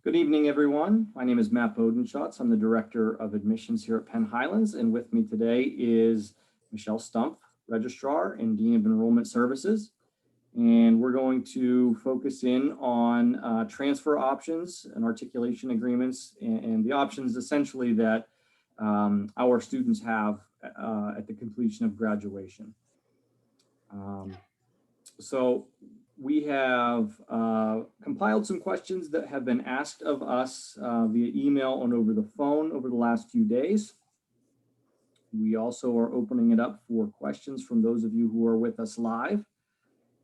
Good evening, everyone. My name is Matt Bodenschatz. I'm the Director of Admissions here at Penn Highlands, and with me today is Michelle Stumpf, Registrar and Dean of Enrollment Services. And we're going to focus in on transfer options and articulation agreements and the options essentially that our students have at the completion of graduation. So we have compiled some questions that have been asked of us via email and over the phone over the last few days. We also are opening it up for questions from those of you who are with us live.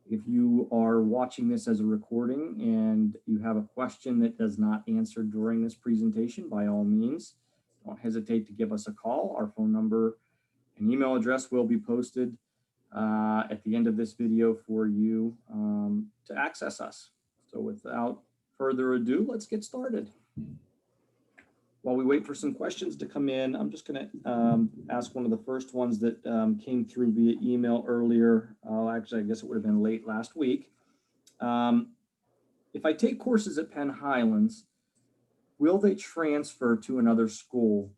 If you are watching this as a recording and you have a question that does not answer during this presentation, by all means, don't hesitate to give us a call. Our phone number and email address will be posted at the end of this video for you to access us. So without further ado, let's get started. While we wait for some questions to come in, I'm just going to ask one of the first ones that came through via email earlier. Actually, I guess it would have been late last week. If I take courses at Penn Highlands, will they transfer to another school?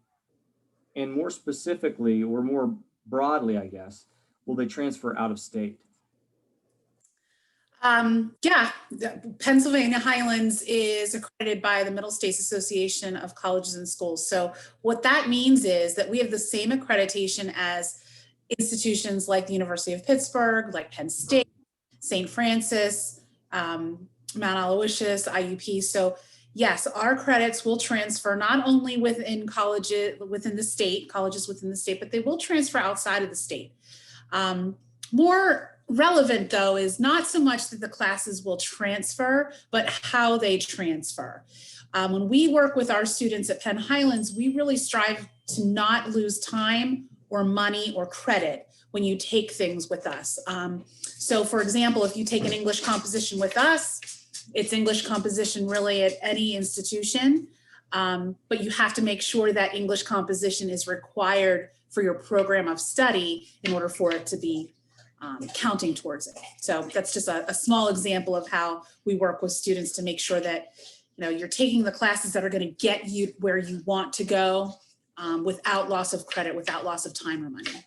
And more specifically, or more broadly, I guess, will they transfer out of state? Yeah, Pennsylvania Highlands is accredited by the Middle States Association of Colleges and Schools. So what that means is that we have the same accreditation as institutions like the University of Pittsburgh, like Penn State, St. Francis, Mount Aloysius, IUP. So yes, our credits will transfer not only within colleges within the state, but they will transfer outside of the state. More relevant, though, is not so much that the classes will transfer, but how they transfer. When we work with our students at Penn Highlands, we really strive to not lose time or money or credit when you take things with us. So, for example, if you take an English composition with us, it's English composition really at any institution, but you have to make sure that English composition is required for your program of study in order for it to be counting towards it. So that's just a small example of how we work with students to make sure that you're taking the classes that are going to get you where you want to go without loss of credit, without loss of time or money.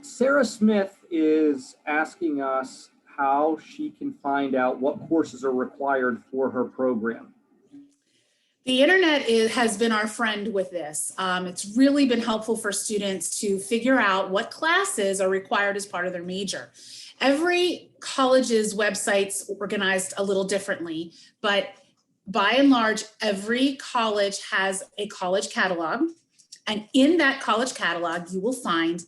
Sarah Smith is asking us how she can find out what courses are required for her program. The internet has been our friend with this. It's really been helpful for students to figure out what classes are required as part of their major. Every college's website's organized a little differently, but by and large, every college has a college catalog. And in that college catalog, you will find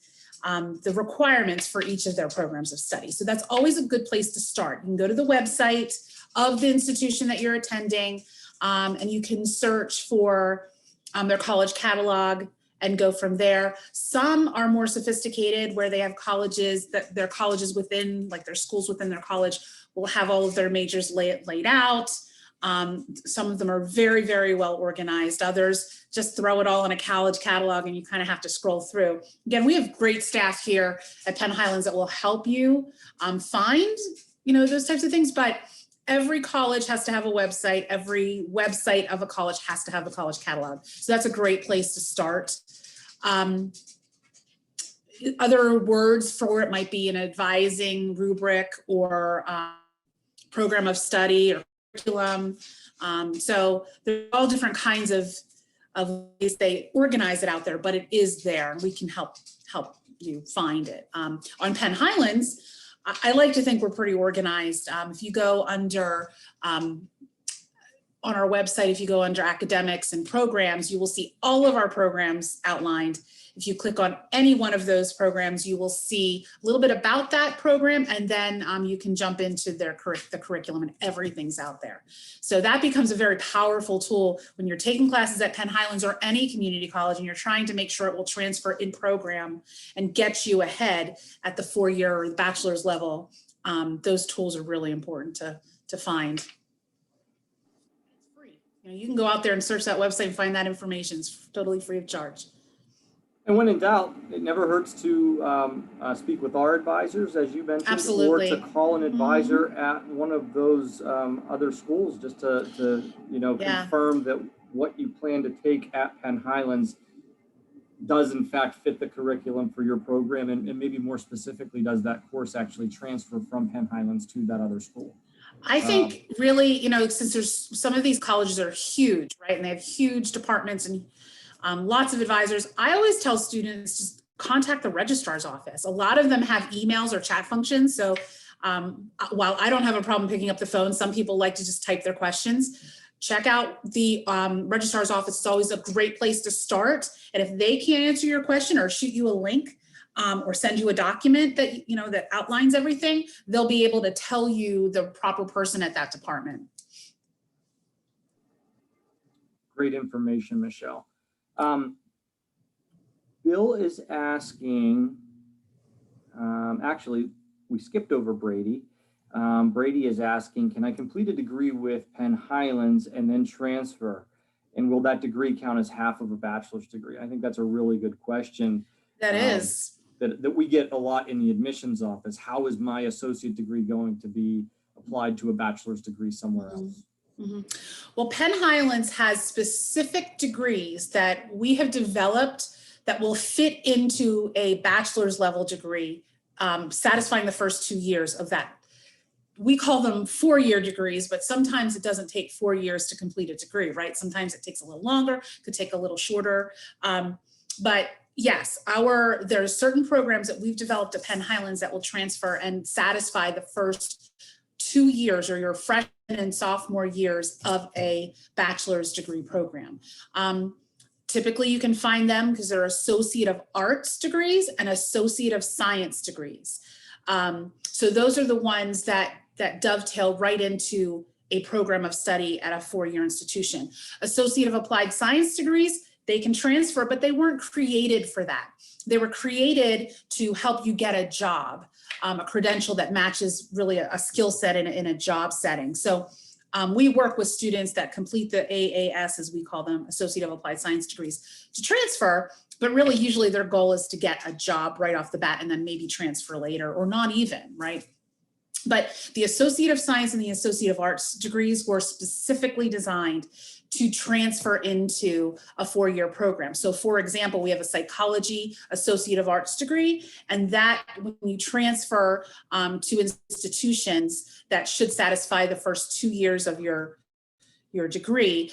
the requirements for each of their programs of study. So that's always a good place to start. You can go to the website of the institution that you're attending, and you can search for their college catalog and go from there. Some are more sophisticated where they have colleges that their colleges within, like their schools within their college will have all of their majors laid out. Some of them are very, very well organized. Others just throw it all in a college catalog and you kind of have to scroll through. Again, we have great staff here at Penn Highlands that will help you find, those types of things, but every college has to have a website. Every website of a college has to have a college catalog. So that's a great place to start. Other words for it might be an advising rubric or program of study or curriculum. So there are all different kinds of ways they organize it out there, but it is there and we can help you find it. On Penn Highlands, I like to think we're pretty organized. If you go under, on our website, if you go under academics and programs, you will see all of our programs outlined. If you click on any one of those programs, you will see a little bit about that program, and then you can jump into the curriculum, and everything's out there. So that becomes a very powerful tool when you're taking classes at Penn Highlands or any community college and you're trying to make sure it will transfer in program and get you ahead at the 4-year or the bachelor's level. Those tools are really important to find. It's free. You can go out there and search that website and find that information. It's totally free of charge. And when in doubt, it never hurts to speak with our advisors, as you mentioned, Absolutely. or to call an advisor at one of those other schools, just to Yeah. confirm that what you plan to take at Penn Highlands does in fact fit the curriculum for your program, and maybe more specifically, does that course actually transfer from Penn Highlands to that other school? I think really, since there's some of these colleges are huge, right? And they have huge departments and lots of advisors. I always tell students just contact the registrar's office. A lot of them have emails or chat functions. So while I don't have a problem picking up the phone, some people like to just type their questions. Check out the registrar's office. It's always a great place to start. And if they can't answer your question or shoot you a link or send you a document that that outlines everything, they'll be able to tell you the proper person at that department. Great information, Michelle. Bill is asking, actually, we skipped over Brady. Brady is asking, can I complete a degree with Penn Highlands and then transfer? And will that degree count as half of a bachelor's degree? I think that's a really good question. That is. That we get a lot in the admissions office. How is my associate degree going to be applied to a bachelor's degree somewhere else? Mm-hmm. Well, Penn Highlands has specific degrees that we have developed that will fit into a bachelor's level degree, satisfying the first 2 years of that. We call them 4-year degrees, but sometimes it doesn't take 4 years to complete a degree, right? Sometimes it takes a little longer, could take a little shorter. But yes, there's certain programs that we've developed at Penn Highlands that will transfer and satisfy the first 2 years or your freshman and sophomore years of a bachelor's degree program. Typically you can find them because they're Associate of Arts degrees and Associate of Science degrees. So those are the ones that dovetail right into a program of study at a 4-year institution. Associate of Applied Science degrees, they can transfer, but they weren't created for that. They were created to help you get a job, a credential that matches really a skill set in a job setting. So we work with students that complete the AAS, as we call them, Associate of Applied Science degrees, to transfer, but really usually their goal is to get a job right off the bat and then maybe transfer later or not even, right? But the Associate of Science and the Associate of Arts degrees were specifically designed to transfer into a 4-year program. So for example, we have a Psychology Associate of Arts degree, and that when you transfer to institutions that should satisfy the first 2 years of your degree,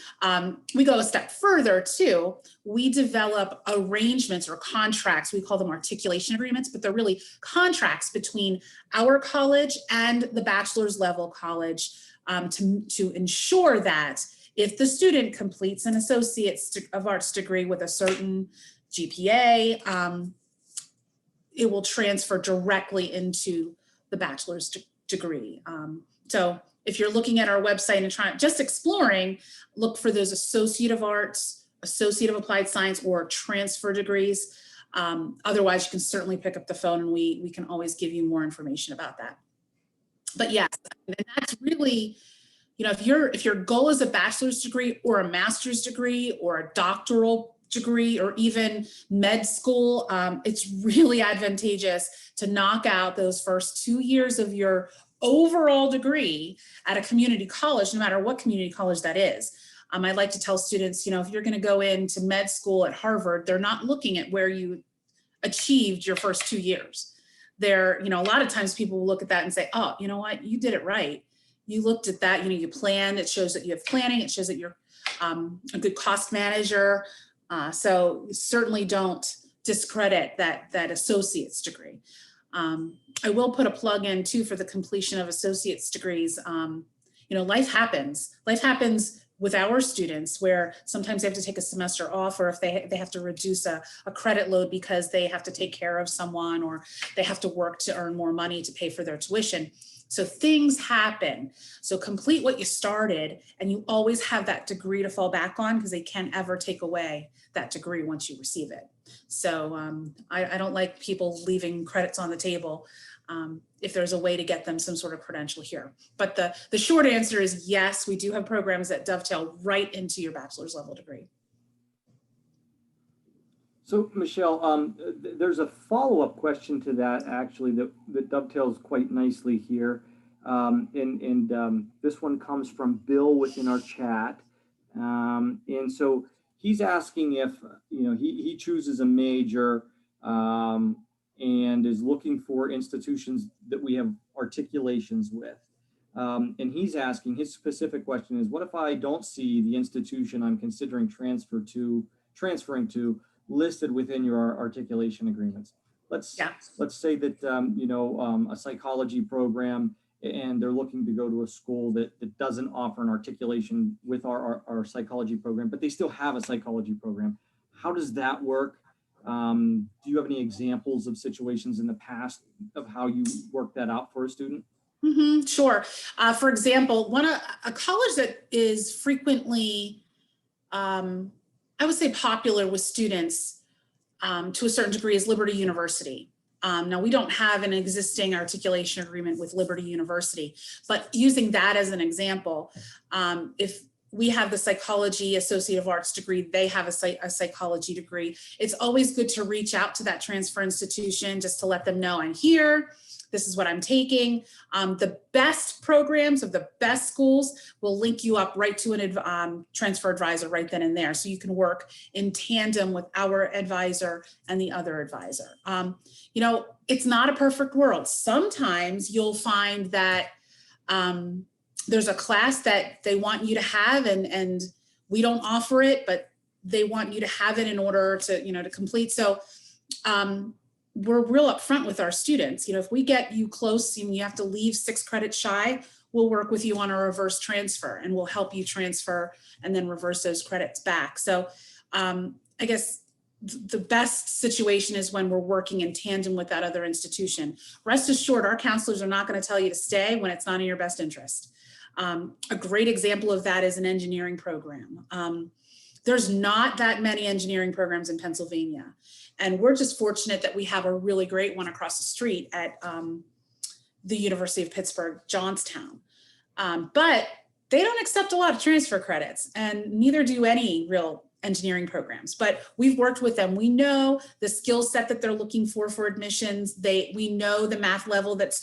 we go a step further too. We develop arrangements or contracts. We call them articulation agreements, but they're really contracts between our college and the bachelor's level college to ensure that if the student completes an Associate of Arts degree with a certain GPA, it will transfer directly into the bachelor's degree. So if you're looking at our website and just exploring, look for those Associate of Arts, Associate of Applied Science, or transfer degrees. Otherwise, you can certainly pick up the phone and we can always give you more information about that. But yes, and that's really, if your goal is a bachelor's degree or a master's degree or a doctoral degree or even med school, it's really advantageous to knock out those first 2 years of your overall degree at a community college, no matter what community college that is. I like to tell students, if you're going to go into med school at Harvard, they're not looking at where you achieved your first 2 years. They're, a lot of times people will look at that and say, oh, you know what, you did it right. You looked at that, you planned, it shows that you have planning, it shows that you're a good cost manager. So certainly don't discredit that associate's degree. I will put a plug in too for the completion of associate's degrees. Life happens. Life happens with our students where sometimes they have to take a semester off, or if they have to reduce a credit load because they have to take care of someone, or they have to work to earn more money to pay for their tuition. So things happen. So complete what you started, and you always have that degree to fall back on because they can't ever take away that degree once you receive it. So I don't like people leaving credits on the table if there's a way to get them some sort of credential here. But the short answer is yes, we do have programs that dovetail right into your bachelor's level degree. So Michelle, there's a follow-up question to that actually that dovetails quite nicely here. This one comes from Bill within our chat. And so he's asking if, he chooses a major and is looking for institutions that we have articulations with. And he's asking, his specific question is, what if I don't see the institution I'm considering transferring to listed within your articulation agreements? Let's say that a psychology program, and they're looking to go to a school that doesn't offer an articulation with our psychology program, but they still have a psychology program. How does that work? Do you have any examples of situations in the past of how you work that out for a student? Sure. For example, a college that is frequently, I would say, popular with students to a certain degree is Liberty University. Now, we don't have an existing articulation agreement with Liberty University, but using that as an example, if we have the psychology associate of arts degree, they have a psychology degree, it's always good to reach out to that transfer institution just to let them know I'm here. This is what I'm taking. The best programs of the best schools will link you up right to an transfer advisor right then and there. So you can work in tandem with our advisor and the other advisor. It's not a perfect world. Sometimes you'll find that there's a class that they want you to have and we don't offer it, but they want you to have it in order to, to complete. So we're real upfront with our students. If we get you close and you have to leave 6 credits shy, we'll work with you on a reverse transfer and we'll help you transfer and then reverse those credits back. So I guess the best situation is when we're working in tandem with that other institution. Rest assured, our counselors are not going to tell you to stay when it's not in your best interest. A great example of that is an engineering program. There's not that many engineering programs in Pennsylvania. And we're just fortunate that we have a really great one across the street at the University of Pittsburgh, Johnstown. But they don't accept a lot of transfer credits, and neither do any real engineering programs. But we've worked with them. We know the skill set that they're looking for admissions. We know the math level that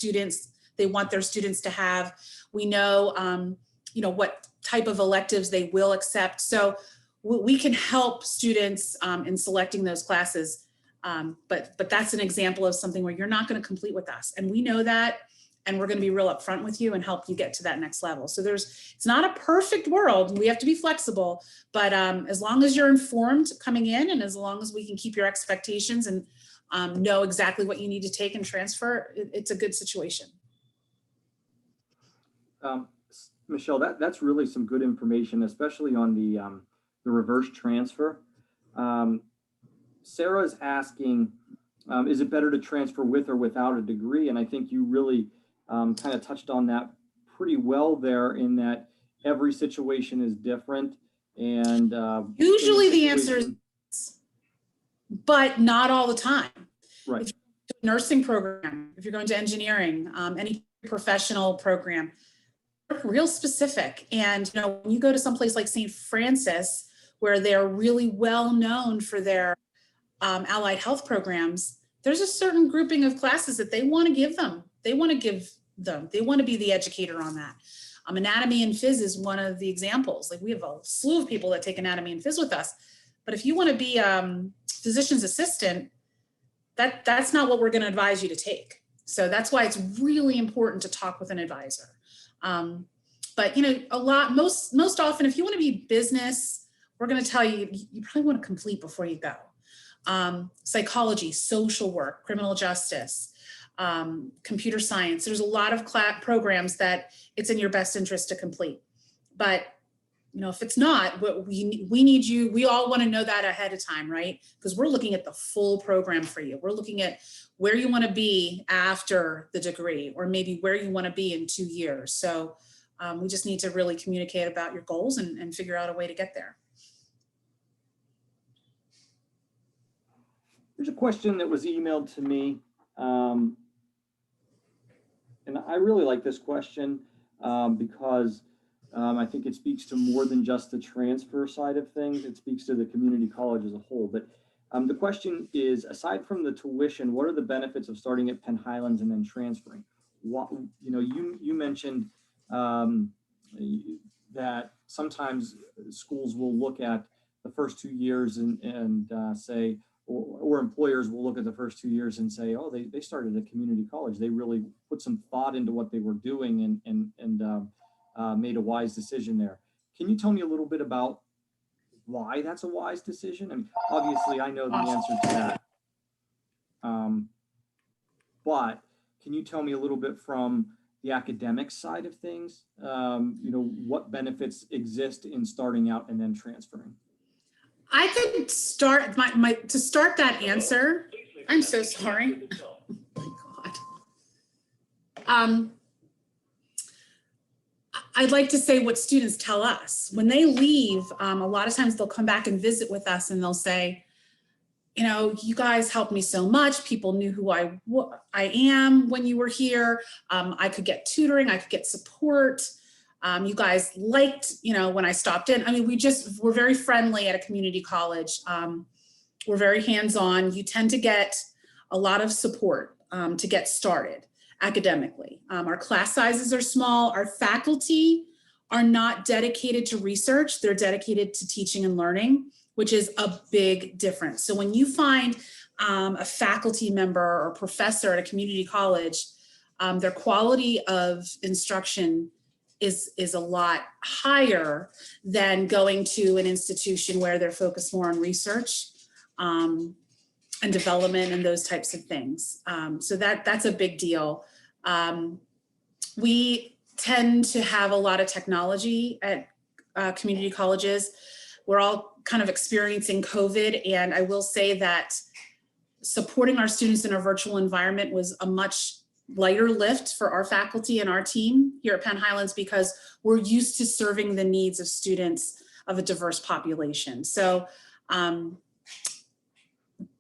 they want their students to have. We know, what type of electives they will accept. So we can help students in selecting those classes, but that's an example of something where you're not going to complete with us, and we know that, and we're going to be real upfront with you and help you get to that next level. So it's not a perfect world. We have to be flexible, but as long as you're informed coming in, and as long as we can keep your expectations and know exactly what you need to take and transfer, it's a good situation. Michelle, that's really some good information, especially on the reverse transfer. Sarah's asking, is it better to transfer with or without a degree? And I think you really kind of touched on that pretty well there, in that every situation is different. And usually the answer is, but not all the time. Right. If you're going to a nursing program, if you're going to engineering, any professional program, real specific. And when you go to someplace like St. Francis, where they're really well known for their allied health programs, there's a certain grouping of classes that they want to give them. They want to be the educator on that. Anatomy and phys is one of the examples. Like, we have a slew of people that take anatomy and phys with us, but if you want to be a physician's assistant, that's not what we're going to advise you to take. So that's why it's really important to talk with an advisor. But most often, if you want to be business, we're going to tell you, you probably want to complete before you go. Psychology, social work, criminal justice, computer science. There's a lot of programs that it's in your best interest to complete. But if it's not, we need you. We all want to know that ahead of time, right? Because we're looking at the full program for you. We're looking at where you want to be after the degree, or maybe where you want to be in 2 years. So we just need to really communicate about your goals and figure out a way to get there. Here's a question that was emailed to me. And I really like this question because I think it speaks to more than just the transfer side of things. It speaks to the community college as a whole. But The question is, aside from the tuition, what are the benefits of starting at Penn Highlands and then transferring? What, you mentioned that sometimes schools will look at the first 2 years and say, or employers will look at the first 2 years and say, oh, they started a community college. They really put some thought into what they were doing and made a wise decision there. Can you tell me a little bit about why that's a wise decision? I mean, obviously I know the answer to that. But can you tell me a little bit from the academic side of things? What benefits exist in starting out and then transferring? I could start to start that answer. I'm so sorry. Oh my God. I'd like to say what students tell us. When they leave, a lot of times they'll come back and visit with us and they'll say, you guys helped me so much. People knew who I am when you were here. I could get tutoring, I could get support. You guys liked, when I stopped in. I mean, we're very friendly at a community college. We're very hands-on. You tend to get a lot of support to get started academically. Our class sizes are small. Our faculty are not dedicated to research. They're dedicated to teaching and learning, which is a big difference. So when you find a faculty member or professor at a community college, their quality of instruction is a lot higher than going to an institution where they're focused more on research and development and those types of things. So that's a big deal. We tend to have a lot of technology at community colleges. We're all kind of experiencing COVID, and I will say that supporting our students in a virtual environment was a much lighter lift for our faculty and our team here at Penn Highlands because we're used to serving the needs of students of a diverse population. So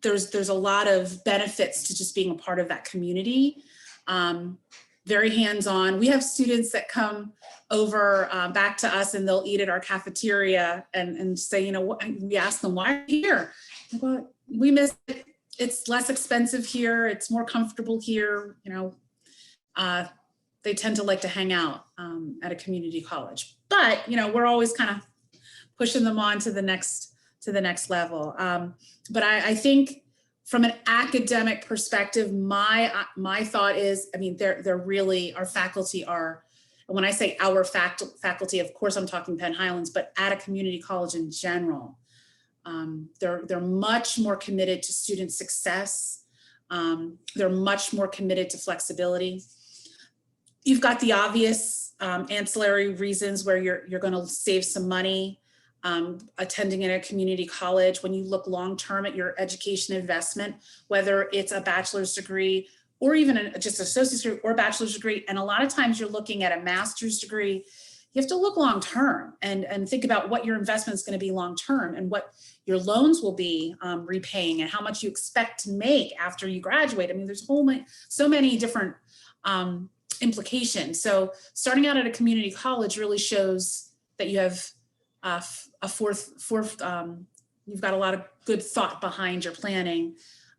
there's a lot of benefits to just being a part of that community. Very hands-on. We have students that come over back to us and they'll eat at our cafeteria and say, we ask them, why are you here? Well, we miss it. It's less expensive here. It's more comfortable here. They tend to like to hang out at a community college, but we're always kind of pushing them on to the next level. But I think from an academic perspective, my thought is, they're really, our faculty are, and when I say our faculty, of course I'm talking Penn Highlands, but at a community college in general, they're much more committed to student success. They're much more committed to flexibility. You've got the obvious ancillary reasons where you're going to save some money attending at a community college. When you look long-term at your education investment, whether it's a bachelor's degree or even just an associate's degree or bachelor's degree, and a lot of times you're looking at a master's degree, you have to look long-term and think about what your investment is going to be long-term and what your loans will be repaying and how much you expect to make after you graduate. There's so many different implications. So starting out at a community college really shows that you have you've got a lot of good thought behind your planning,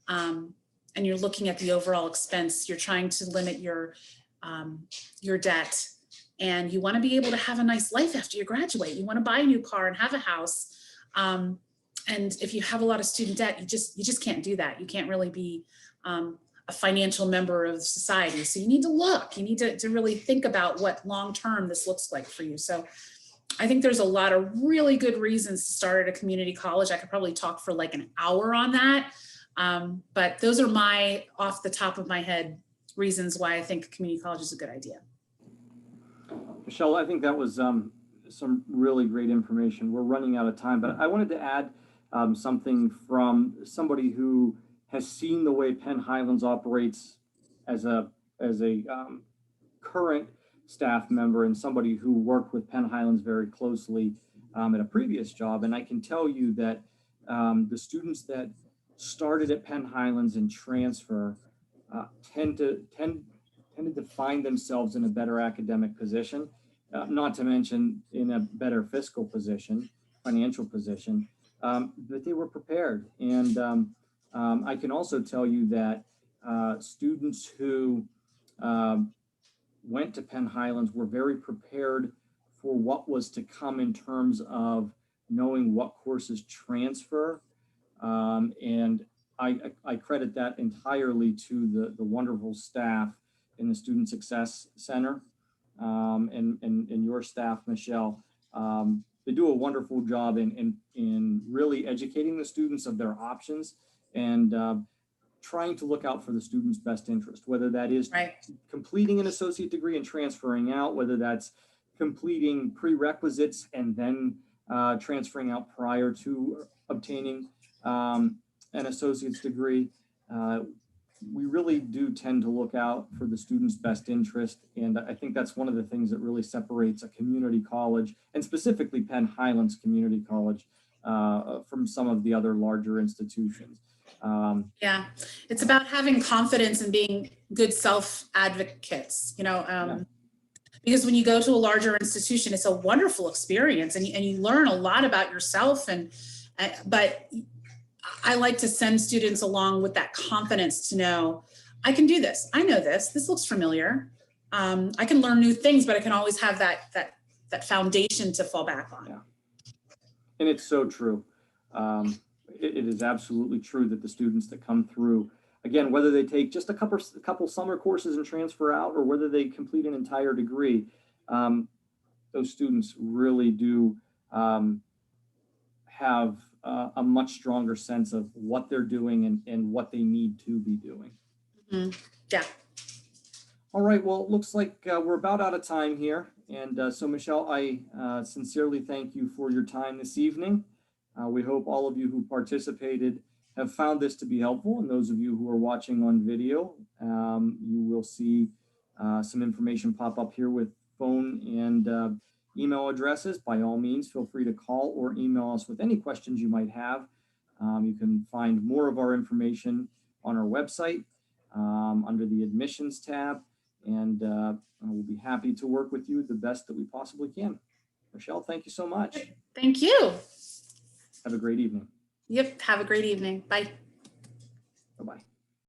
and you're looking at the overall expense. You're trying to limit your debt, and you want to be able to have a nice life after you graduate. You want to buy a new car and have a house. And if you have a lot of student debt, you just can't do that. You can't really be a financial member of society. So you need to really think about what long-term this looks like for you. So I think there's a lot of really good reasons to start at a community college. I could probably talk for like an hour on that. But those are my off the top of my head reasons why I think community college is a good idea. Michelle, I think that was some really great information. We're running out of time, but I wanted to add something from somebody who has seen the way Penn Highlands operates as a current staff member and somebody who worked with Penn Highlands very closely at a previous job. And I can tell you that the students that started at Penn Highlands and transfer tended to find themselves in a better academic position, not to mention in a better fiscal position, financial position. but they were prepared. And I can also tell you that students who went to Penn Highlands were very prepared for what was to come in terms of knowing what courses transfer. And I credit that entirely to the wonderful staff in the Student Success Center and your staff, Michelle. They do a wonderful job in really educating the students of their options and trying to look out for the student's best interest, whether that is Right. completing an associate degree and transferring out, whether that's completing prerequisites and then transferring out prior to obtaining an associate's degree. We really do tend to look out for the student's best interest. And I think that's one of the things that really separates a community college, and specifically Penn Highlands Community College, from some of the other larger institutions. Yeah, it's about having confidence and being good self-advocates, because when you go to a larger institution, it's a wonderful experience and you learn a lot about yourself. But I like to send students along with that confidence to know, I can do this. I know this looks familiar. I can learn new things, but I can always have that foundation to fall back on. Yeah. And it's so true. It is absolutely true that the students that come through, again, whether they take just a couple summer courses and transfer out, or whether they complete an entire degree, those students really do have a much stronger sense of what they're doing and what they need to be doing. Mm-hmm. Yeah. All right, well, it looks like we're about out of time here. And so, Michelle, I sincerely thank you for your time this evening. We hope all of you who participated have found this to be helpful. And those of you who are watching on video, you will see some information pop up here with phone and email addresses. By all means, feel free to call or email us with any questions you might have. You can find more of our information on our website under the admissions tab. And we'll be happy to work with you the best that we possibly can. Michelle, thank you so much. Thank you. Have a great evening. Yep. Have a great evening. Bye.